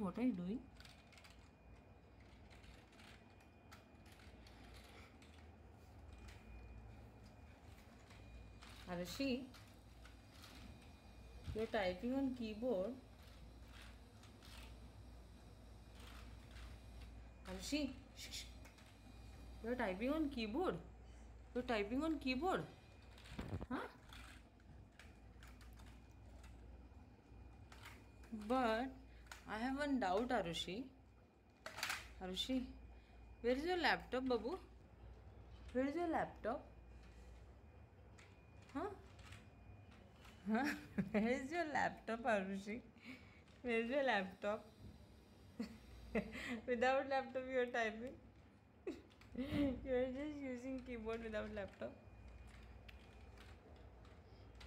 what are you doing? Aarushi, you're typing on keyboard. Aarushi, you're typing on keyboard. You're typing on keyboard. Huh? But I have one doubt, Aarushi. Aarushi, where is your laptop, Babu? Where is your laptop? Huh? Huh? Where is your laptop, Aarushi? Where is your laptop? Without laptop, you are typing. You are just using keyboard without laptop.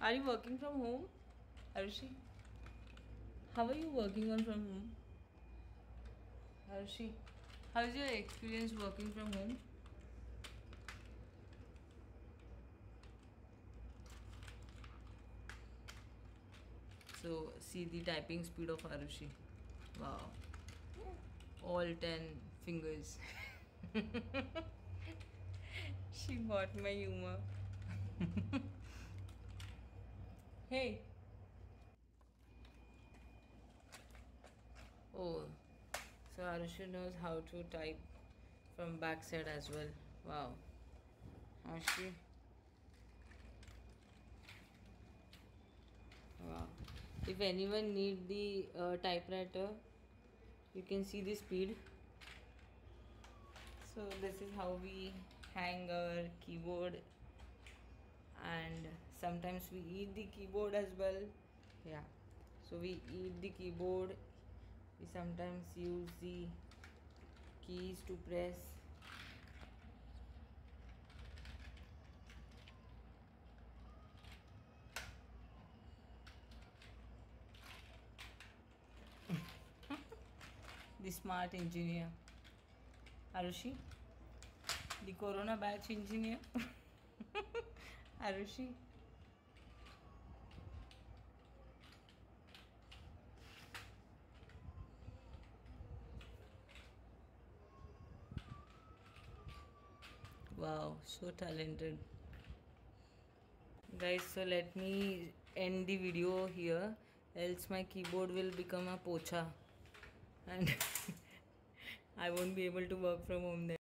Are you working from home, Aarushi? How are you working on from home? Aarushi, how is your experience working from home? So see the typing speed of Aarushi. Wow. All 10 fingers. She got my humor. Hey. Oh, so Aarushi knows how to type from backside as well. Wow. Aarushi. Wow. If anyone need the typewriter, you can see the speed. So this is how we hang our keyboard, and sometimes we eat the keyboard as well. Yeah, so we eat the keyboard. We sometimes use the keys to press. The smart engineer, Aarushi, the Corona batch engineer. Aarushi. Wow, so talented. Guys, so let me end the video here, else my keyboard will become a pocha and I won't be able to work from home then.